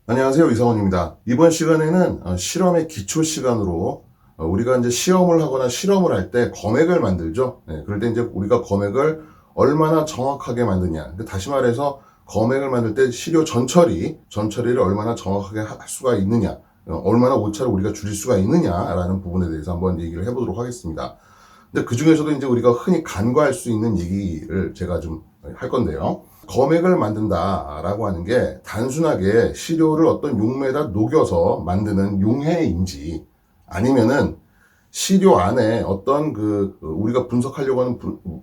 안녕하세요, 이성원입니다. 이번 시간에는 실험의 기초 시간으로 우리가 이제 시험을 하거나 실험을 할 때 검액을 만들죠. 그럴 때 이제 우리가 검액을 얼마나 정확하게 만드냐. 다시 말해서 검액을 만들 때 시료 전처리를 얼마나 정확하게 할 수가 있느냐. 얼마나 오차를 우리가 줄일 수가 있느냐라는 부분에 대해서 한번 얘기를 해보도록 하겠습니다. 근데 그 중에서도 이제 우리가 흔히 간과할 수 있는 얘기를 제가 좀 할 건데요. 검액을 만든다라고 하는 게 단순하게 시료를 어떤 용매에다 녹여서 만드는 용해인지 아니면은 시료 안에 어떤 우리가 분석하려고 하는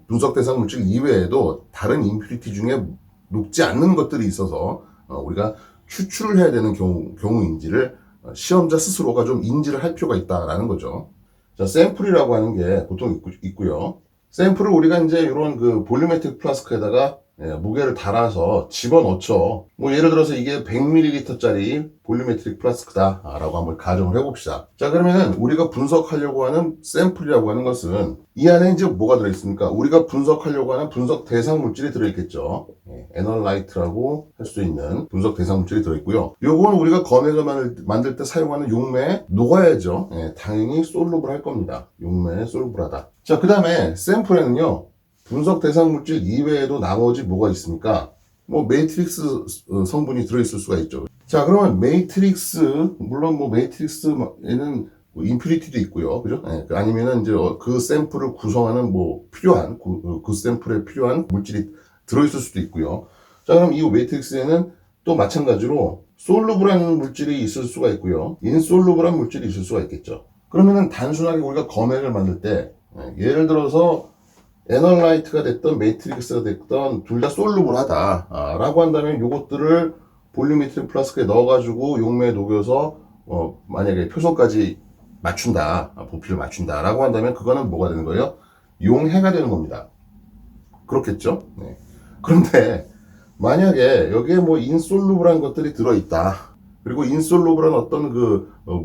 분석 대상 물질 이외에도 다른 임퓨리티 중에 녹지 않는 것들이 있어서 우리가 추출을 해야 되는 경우인지를 시험자 스스로가 좀 인지를 할 필요가 있다라는 거죠. 자, 샘플이라고 하는 게 보통 있고요. 샘플을 우리가 이제 이런 볼ю메트릭 플라스크에다가 무게를 달아서 집어넣죠. 뭐 예를 들어서 이게 100ml짜리 볼유메트릭 플라스크다라고 한번 가정을 해봅시다. 자, 그러면은 우리가 분석하려고 하는 샘플이라고 하는 것은 이 안에 이제 뭐가 들어있습니까? 우리가 분석하려고 하는 분석 대상 물질이 들어있겠죠. 애널라이트라고 할 수 있는 분석 대상 물질이 들어있고요. 요거는 우리가 검액을 만들 때 사용하는 용매에 녹아야죠. 당연히 솔루블 할 겁니다. 용매에 솔루블하다. 자, 그 다음에 샘플에는요. 분석 대상 물질 이외에도 나머지 뭐가 있습니까? 뭐 매트릭스 성분이 들어있을 수가 있죠. 자, 그러면 물론 뭐 매트릭스에는 임퓨리티도 있고요. 그죠? 아니면은 이제 그 샘플을 구성하는 필요한 그 샘플에 필요한 물질이 들어있을 수도 있고요. 자, 그럼 이 매트릭스에는 또 마찬가지로 솔루블한 물질이 있을 수가 있고요. 인솔루블한 물질이 있을 수가 있겠죠. 그러면은 단순하게 우리가 검액을 만들 때 예를 들어서 애널라이트가 됐던 매트릭스가 됐던 둘 다 솔루블하다 라고 한다면 요것들을 볼유메트릭 플라스크에 넣어가지고 용매에 녹여서 만약에 표성까지 맞춘다, 부피를 맞춘다 라고 한다면 그거는 뭐가 되는 거예요? 용해가 되는 겁니다. 그렇겠죠? 네. 그런데 만약에 여기에 뭐 인솔루블한 것들이 들어있다. 그리고 인솔루블한 어떤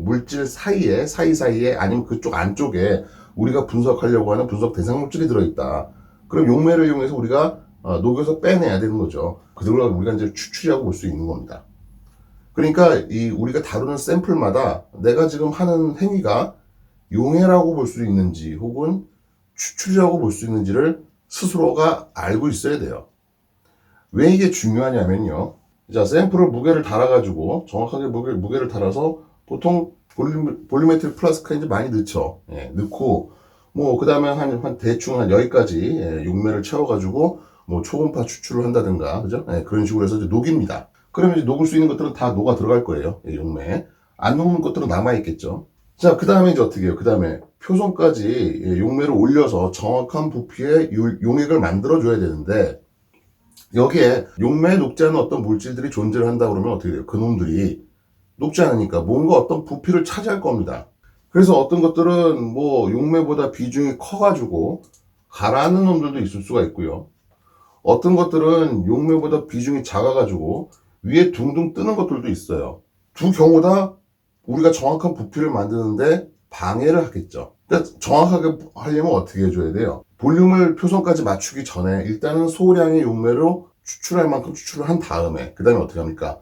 물질 사이사이에 아니면 그쪽 안쪽에 우리가 분석하려고 하는 분석 대상 물질이 들어있다. 그럼 용매를 이용해서 우리가 녹여서 빼내야 되는 거죠. 그걸 우리가 이제 추출이라고 볼 수 있는 겁니다. 그러니까 우리가 다루는 샘플마다 내가 지금 하는 행위가 용해라고 볼 수 있는지 혹은 추출이라고 볼 수 있는지를 스스로가 알고 있어야 돼요. 왜 이게 중요하냐면요. 자, 샘플을 무게를 달아가지고 정확하게 무게를 달아서 보통 볼유메트릭 플라스크에 이제 많이 넣죠. 넣고 그 다음에 대충 한 여기까지 용매를 채워가지고 초음파 추출을 한다든가 그죠? 그런 식으로 해서 이제 녹입니다. 그러면 이제 녹을 수 있는 것들은 다 녹아 들어갈 거예요. 용매. 안 녹는 것들은 남아 있겠죠. 자, 그 다음에 이제 어떻게 해요? 그 다음에 표성까지 용매를 올려서 정확한 부피의 용액을 만들어 줘야 되는데 여기에 용매에 녹지 않은 어떤 물질들이 존재를 한다 그러면 어떻게 돼요? 그놈들이 녹지 않으니까 뭔가 어떤 부피를 차지할 겁니다. 그래서 어떤 것들은 용매보다 비중이 커가지고 가라앉는 놈들도 있을 수가 있고요. 어떤 것들은 용매보다 비중이 작아가지고 위에 둥둥 뜨는 것들도 있어요. 두 경우 다 우리가 정확한 부피를 만드는데 방해를 하겠죠. 그러니까 정확하게 하려면 어떻게 해줘야 돼요? 볼륨을 표성까지 맞추기 전에 일단은 소량의 용매로 추출할 만큼 추출을 한 다음에 그 다음에 어떻게 합니까?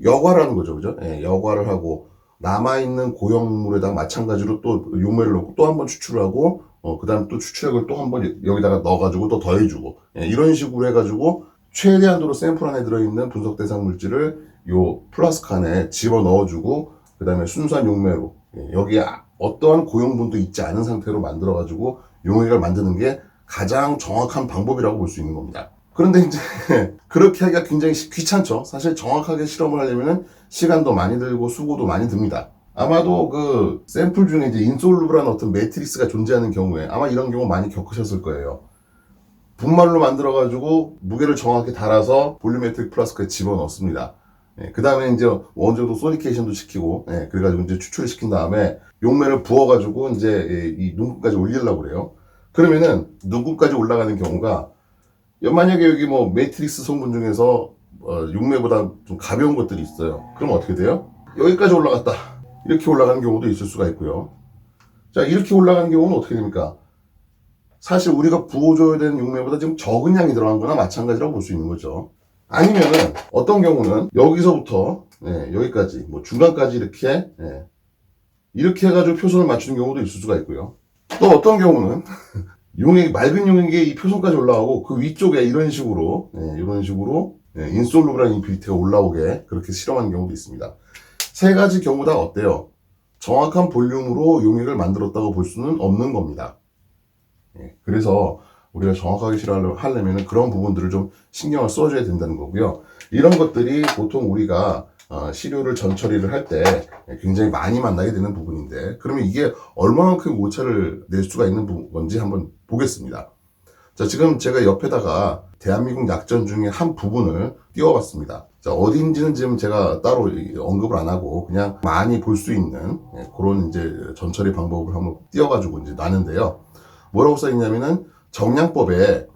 여과라는 거죠. 그죠? 여과를 하고 남아있는 고형물에다가 마찬가지로 또 용매를 넣고 또 한번 추출을 하고 그 다음에 또 추출액을 또 한번 여기다가 넣어가지고 또 더해주고 이런 식으로 해가지고 최대한도로 샘플 안에 들어있는 분석 대상 물질을 요 플라스크 안에 집어 넣어주고 그 다음에 순수한 용매로 여기에 어떠한 고형분도 있지 않은 상태로 만들어가지고 용액을 만드는 게 가장 정확한 방법이라고 볼 수 있는 겁니다. 그런데 이제 그렇게 하기가 굉장히 귀찮죠. 사실 정확하게 실험을 하려면 시간도 많이 들고 수고도 많이 듭니다. 아마도 샘플 중에 이제 인솔루블한 어떤 매트릭스가 존재하는 경우에 아마 이런 경우 많이 겪으셨을 거예요. 분말로 만들어가지고 무게를 정확히 달아서 볼유메트릭 플라스크에 집어넣습니다. 그 다음에 이제 어느 정도 소니케이션도 시키고, 그래가지고 이제 추출을 시킨 다음에 용매를 부어가지고 이제 이 눈금까지 올리려고 그래요. 그러면은 눈금까지 올라가는 경우가 만약에 여기 매트릭스 성분 중에서 용매보다 좀 가벼운 것들이 있어요. 그럼 어떻게 돼요? 여기까지 올라갔다. 이렇게 올라가는 경우도 있을 수가 있고요. 자, 이렇게 올라가는 경우는 어떻게 됩니까? 사실 우리가 부어줘야 되는 용매보다 지금 적은 양이 들어간 거나 마찬가지라고 볼 수 있는 거죠. 아니면은 어떤 경우는 여기서부터 예, 여기까지, 뭐 중간까지 이렇게, 예, 이렇게 해가지고 표선을 맞추는 경우도 있을 수가 있고요. 또 어떤 경우는 용액, 맑은 용액에 이 표선까지 올라가고 그 위쪽에 이런 식으로, 예, 이런 식으로 예, 인솔루블한 임퓨리티가 올라오게 그렇게 실험하는 경우도 있습니다. 세 가지 경우 다 어때요? 정확한 볼륨으로 용액을 만들었다고 볼 수는 없는 겁니다. 예, 그래서 우리가 정확하게 실험하려면 그런 부분들을 좀 신경을 써줘야 된다는 거고요. 이런 것들이 보통 우리가 시료를 전처리를 할 때 굉장히 많이 만나게 되는 부분인데, 그러면 이게 얼마만큼 오차를 낼 수가 있는 건지 한번 보겠습니다. 자, 지금 제가 옆에다가 대한민국 약전 중에 한 부분을 띄워봤습니다. 자, 어디인지는 지금 제가 따로 언급을 안 하고 그냥 많이 볼 수 있는 그런 이제 전처리 방법을 한번 띄워가지고 이제 놨는데요. 뭐라고 써있냐면은 정량법에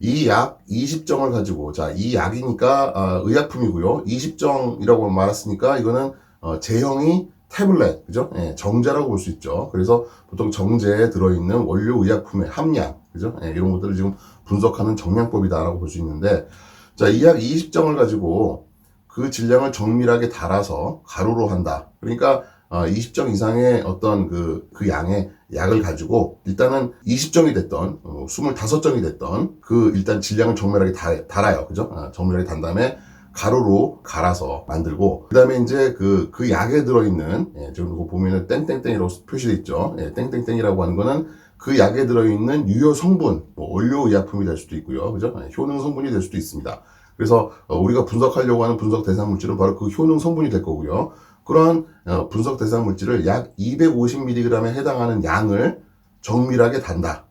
이 약 20정을 가지고, 자, 이 약이니까 의약품이고요. 20정이라고 말했으니까 이거는 제형이 태블렛, 그죠? 예, 정제라고 볼 수 있죠. 그래서 보통 정제에 들어있는 원료 의약품의 함량, 그죠? 예, 이런 것들을 지금 분석하는 정량법이다라고 볼 수 있는데, 자, 이 약 20정을 가지고 그 질량을 정밀하게 달아서 가루로 한다. 그러니까 20정 이상의 어떤 그 양의 약을 가지고 일단은 20정이 됐던 25정이 됐던 그 일단 질량을 정밀하게 달아요. 그죠? 정밀하게 단 다음에 가루로 갈아서 만들고, 그 다음에 이제 그 약에 들어있는, 예, 지금 이거 보면은 땡땡땡이라고 표시되어 있죠. 예, 땡땡땡이라고 하는 거는 그 약에 들어있는 유효 성분, 뭐 원료 의약품이 될 수도 있고요. 그죠? 예, 효능 성분이 될 수도 있습니다. 그래서 우리가 분석하려고 하는 분석 대상 물질은 바로 그 효능 성분이 될 거고요. 그런 분석 대상 물질을 약 250mg에 해당하는 양을 정밀하게 단다.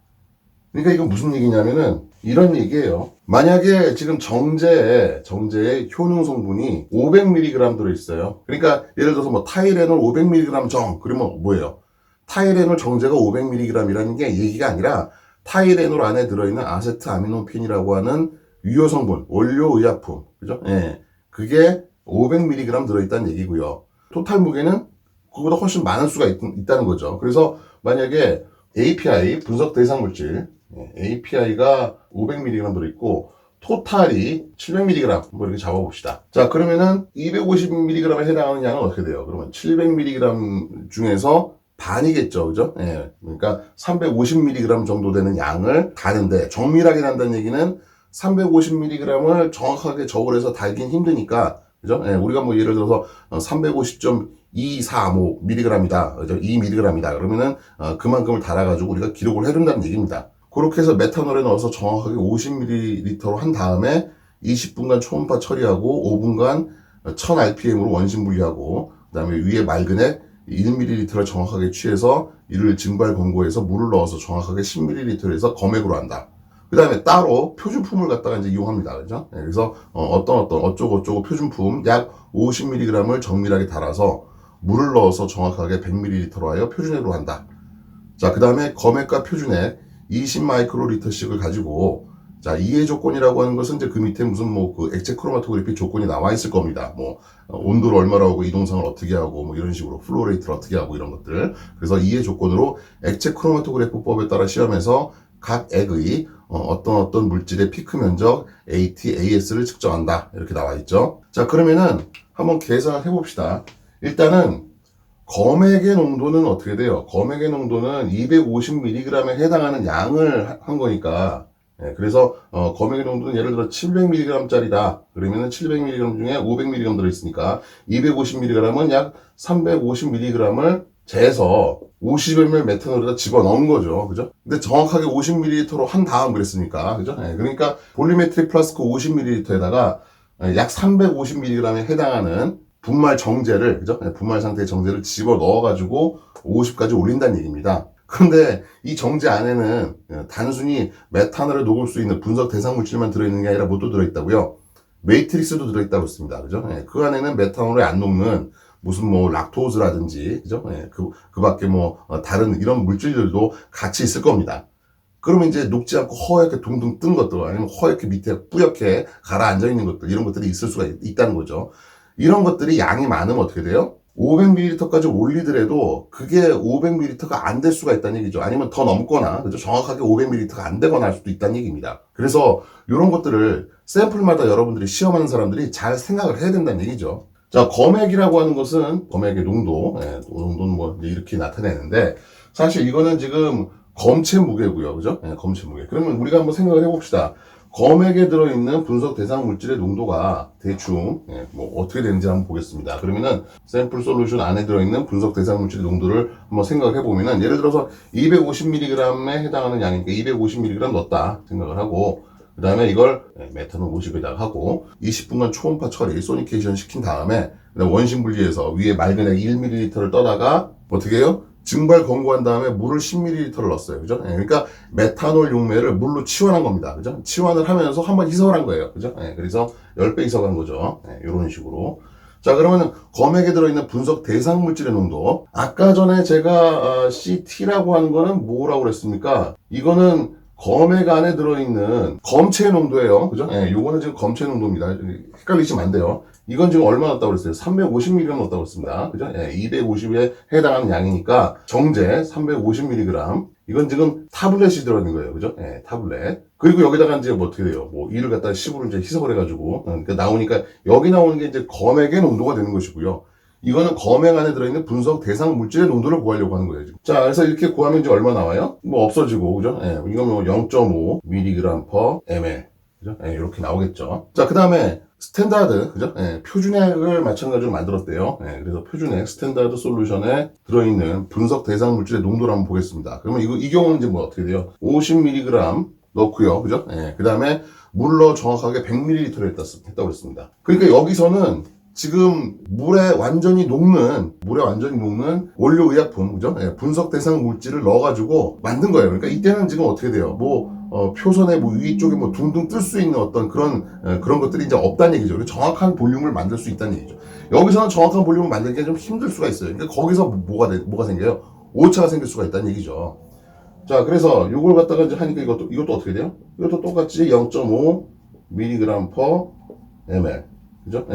그러니까 이건 무슨 얘기냐면은 이런 얘기예요. 만약에 지금 정제에 효능 성분이 500mg 들어있어요. 그러니까 예를 들어서 뭐 타이레놀 500mg 정, 그러면 뭐예요? 타이레놀 정제가 500mg이라는 게 얘기가 아니라 타이레놀 안에 들어있는 아세트아미노펜이라고 하는 유효 성분, 원료 의약품, 그죠? 예, 그게 500mg 들어있다는 얘기고요. 토탈 무게는 그보다 훨씬 많을 수가 있다는 거죠. 그래서 만약에 API, 분석 대상 물질, API가 500mg 들어있고 토탈이 700mg 뭐 이렇게 잡아봅시다. 자, 그러면은 250mg에 해당하는 양은 어떻게 돼요? 그러면 700mg 중에서 반이겠죠, 그죠? 예, 그러니까 350mg 정도 되는 양을 다는데, 정밀하게 단다는 얘기는 350mg을 정확하게 적을 해서 달긴 힘드니까, 그죠? 예, 우리가 뭐 예를 들어서 350.245mg이다, 그죠? 2mg이다. 그러면은 그만큼을 달아가지고 우리가 기록을 해둔다는 얘기입니다. 그렇게 해서 메탄올에 넣어서 정확하게 50ml로 한 다음에 20분간 초음파 처리하고 5분간 1000rpm으로 원심 분리하고, 그 다음에 위에 맑은액 1ml를 정확하게 취해서 이를 증발 권고해서 물을 넣어서 정확하게 10ml를 해서 검액으로 한다. 그 다음에 따로 표준품을 갖다가 이제 이용합니다. 그죠? 네, 그래서 어떤 어쩌고 표준품 약 50mg을 정밀하게 달아서 물을 넣어서 정확하게 100ml로 하여 표준액으로 한다. 자, 그 다음에 검액과 표준액 20마이크로리터씩을 가지고, 자, 이해 조건이라고 하는 것은 이제 그 밑에 무슨 뭐 그 액체 크로마토그래피 조건이 나와 있을 겁니다. 뭐 온도를 얼마로 하고 이동상을 어떻게 하고 뭐 이런 식으로 플로레이트를 어떻게 하고 이런 것들. 그래서 이해 조건으로 액체 크로마토그래피법에 따라 시험해서 각 액의 어떤 물질의 피크 면적 AT, AS를 측정한다. 이렇게 나와 있죠. 자, 그러면은 한번 계산을 해봅시다. 일단은 검액의 농도는 어떻게 돼요? 검액의 농도는 250mg에 해당하는 양을 한 거니까, 예, 그래서 검액의 농도는 예를 들어 700mg짜리다. 그러면은 700mg 중에 500mg 들어있으니까 250mg은 약 350mg을 재서 50ml 메탄올에다 집어넣은 거죠. 그죠? 근데 정확하게 50ml로 한 다음 그랬으니까. 그죠? 예, 그러니까 볼리메트릭 플라스크 50ml에다가 약 350mg에 해당하는 분말 정제를, 그죠? 분말 상태의 정제를 집어 넣어가지고 50까지 올린다는 얘기입니다. 그런데 이 정제 안에는 단순히 메탄올을 녹을 수 있는 분석 대상 물질만 들어있는 게 아니라 뭐도 들어있다고요? 메이트릭스도 들어있다고 했습니다. 그죠? 그 안에는 메탄올에 안 녹는 무슨 뭐 락토즈라든지, 그죠? 그 밖에 뭐 다른 이런 물질들도 같이 있을 겁니다. 그러면 이제 녹지 않고 허옇게 둥둥 뜬 것들, 아니면 허옇게 밑에 뿌옇게 가라앉아 있는 것들, 이런 것들이 있을 수가 있다는 거죠. 이런 것들이 양이 많으면 어떻게 돼요? 500ml까지 올리더라도 그게 500ml가 안 될 수가 있다는 얘기죠. 아니면 더 넘거나, 그죠? 정확하게 500ml가 안 되거나 할 수도 있다는 얘기입니다. 그래서 이런 것들을 샘플마다 여러분들이 시험하는 사람들이 잘 생각을 해야 된다는 얘기죠. 자, 검액이라고 하는 것은 검액의 농도, 농도는 뭐 이렇게 나타내는데 사실 이거는 지금 검체 무게고요. 그죠? 검체 무게. 그러면 우리가 한번 생각을 해봅시다. 검액에 들어있는 분석 대상 물질의 농도가 대충 뭐 어떻게 되는지 한번 보겠습니다. 그러면은 샘플 솔루션 안에 들어있는 분석 대상 물질의 농도를 한번 생각을 해보면은 예를 들어서 250mg에 해당하는 양이니까 250mg 넣었다 생각을 하고 그 다음에 이걸 메탄올 50에다가 하고 20분간 초음파 처리, 소니케이션 시킨 다음에 원심 분리해서 위에 맑은 액 1ml를 떠다가 어떻게 해요? 증발 검고한 다음에 물을 10ml를 넣었어요. 그죠? 그러니까 메탄올 용매를 물로 치환한 겁니다. 그죠? 치환을 하면서 한번 희석을 한 거예요. 그죠? 그래서 10배 희석한 거죠. 이런 식으로. 자, 그러면 검액에 들어있는 분석 대상 물질의 농도. 아까 전에 제가 CT라고 하는 거는 뭐라고 그랬습니까? 이거는 검액 안에 들어있는 검체 농도예요. 그죠? 요거는 지금 검체 농도입니다. 헷갈리시면 안 돼요. 이건 지금 얼마 넣었다고 그랬어요? 350mg 넣었다고 했습니다. 그죠? 250에 해당하는 양이니까 정제 350mg. 이건 지금 타블렛이 들어있는 거예요. 그죠? 타블렛. 그리고 여기다가 이제 뭐 어떻게 돼요? 뭐 2를 갖다가 10으로 이제 희석을 해가지고 그러니까 나오니까 여기 나오는 게 이제 검액의 농도가 되는 것이고요. 이거는 검액 안에 들어있는 분석 대상 물질의 농도를 구하려고 하는 거예요. 지금. 자, 그래서 이렇게 구하면 이제 얼마 나와요? 뭐 없어지고, 그죠? 이거 뭐 0.5 mg/ml. 그죠? 이렇게 나오겠죠. 자, 그 다음에 스탠다드, 그죠? 표준액을 마찬가지로 만들었대요. 그래서 표준액, 스탠다드 솔루션에 들어있는 분석 대상 물질의 농도를 한번 보겠습니다. 그러면 이 경우는 이제 뭐 어떻게 돼요? 50mg 넣고요. 그죠? 그 다음에 물로 정확하게 100ml를 했다고 그랬습니다. 그러니까 여기서는 지금 물에 완전히 녹는 원료의약품, 그죠? 분석 대상 물질을 넣어가지고 만든 거예요. 그러니까 이때는 지금 어떻게 돼요? 표선의 위쪽에 둥둥 뜰 수 있는 어떤 그런 것들이 이제 없다는 얘기죠. 정확한 볼륨을 만들 수 있다는 얘기죠. 여기서는 정확한 볼륨을 만들기가 좀 힘들 수가 있어요. 그러니까 거기서 뭐가 생겨요? 오차가 생길 수가 있다는 얘기죠. 자, 그래서 이걸 갖다가 이제 하니까 이것도 어떻게 돼요? 이것도 똑같이 0.5 mg/ml. 그죠?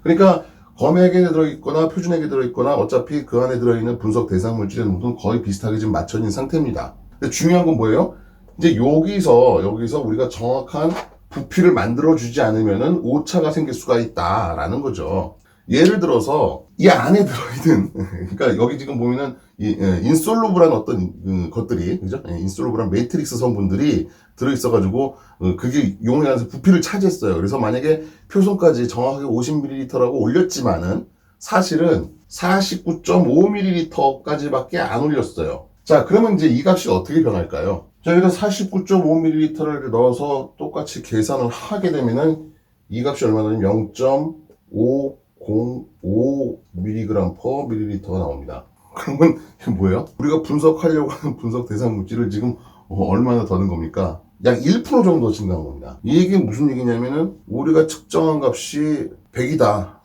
그러니까 검액에 들어있거나 표준액에 들어있거나 어차피 그 안에 들어있는 분석 대상 물질의 농도는 거의 비슷하게 지금 맞춰진 상태입니다. 근데 중요한 건 뭐예요? 이제 여기서 우리가 정확한 부피를 만들어주지 않으면은 오차가 생길 수가 있다라는 거죠. 예를 들어서 이 안에 들어있는 그러니까 여기 지금 보면은 인솔루블한 어떤 것들이 그죠? 인솔루블한 매트릭스 성분들이 들어있어가지고 그게 용액 안에서 부피를 차지했어요. 그래서 만약에 표선까지 정확하게 50ml라고 올렸지만은 사실은 49.5ml까지밖에 안 올렸어요. 자, 그러면 이제 이 값이 어떻게 변할까요? 자, 여기다 49.5ml를 넣어서 똑같이 계산을 하게 되면은 이 값이 얼마나 되면 0.505mg/ml가 나옵니다. 그러면 이게 뭐예요? 우리가 분석하려고 하는 분석 대상 물질을 지금 얼마나 더 넣은 겁니까? 약 1% 정도 증가한 겁니다. 이 얘기는 무슨 얘기냐면은 우리가 측정한 값이 100이다.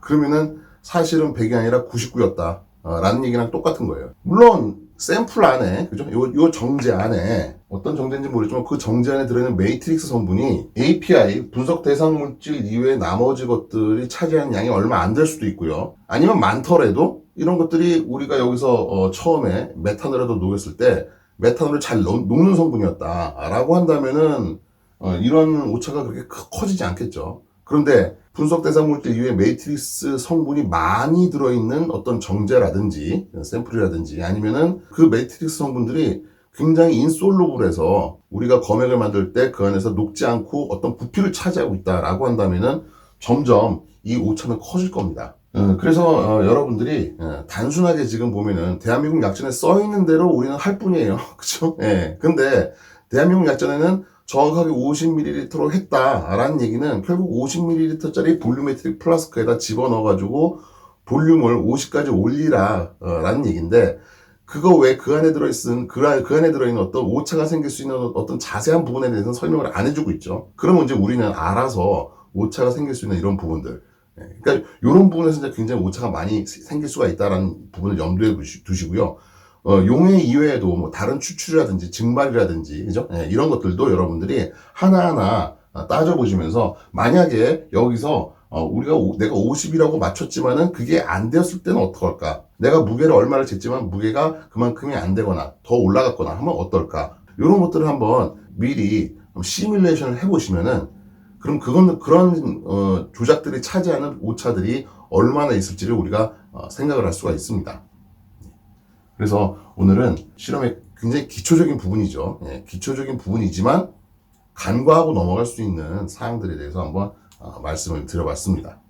그러면은 사실은 100이 아니라 99였다. 라는 얘기랑 똑같은 거예요. 물론 샘플 안에 그죠? 요 정제 안에 어떤 정제인지 모르지만 그 정제 안에 들어있는 매트릭스 성분이 API 분석 대상 물질 이외의 나머지 것들이 차지하는 양이 얼마 안 될 수도 있고요. 아니면 많더라도 이런 것들이 우리가 여기서 처음에 메탄올에도 녹였을 때 메탄올을 잘 녹는 성분이었다라고 한다면은 이런 오차가 그렇게 커지지 않겠죠. 그런데 분석 대상 물질 이외에 매트릭스 성분이 많이 들어있는 어떤 정제라든지 샘플이라든지 아니면은 그 매트릭스 성분들이 굉장히 인솔루블해서 우리가 검액을 만들 때 그 안에서 녹지 않고 어떤 부피를 차지하고 있다라고 한다면은 점점 이 오차는 커질 겁니다. 그래서 여러분들이 단순하게 지금 보면은 대한민국 약전에 써 있는 대로 우리는 할 뿐이에요. 그쵸? 근데 대한민국 약전에는 정확하게 50ml로 했다라는 얘기는 결국 50ml짜리 볼륨메트릭 플라스크에다 집어넣어가지고 볼륨을 50까지 올리라라는 얘기인데 그거 왜 그 안에 들어있는 어떤 오차가 생길 수 있는 어떤 자세한 부분에 대해서는 설명을 안 해주고 있죠. 그러면 이제 우리는 알아서 오차가 생길 수 있는 이런 부분들. 그러니까 이런 부분에서 이제 굉장히 오차가 많이 생길 수가 있다라는 부분을 염두에 두시고요. 용해 이외에도 뭐 다른 추출이라든지 증발이라든지 그죠? 이런 것들도 여러분들이 하나하나 따져보시면서 만약에 여기서 내가 50이라고 맞췄지만은 그게 안 되었을 때는 어떡할까? 내가 무게를 얼마를 쟀지만 무게가 그만큼이 안 되거나 더 올라갔거나 하면 어떨까? 이런 것들을 한번 미리 시뮬레이션을 해보시면은 그럼 그런 조작들이 차지하는 오차들이 얼마나 있을지를 우리가 생각을 할 수가 있습니다. 그래서 오늘은 실험의 굉장히 기초적인 부분이죠. 예, 기초적인 부분이지만 간과하고 넘어갈 수 있는 사항들에 대해서 한번 말씀을 드려봤습니다.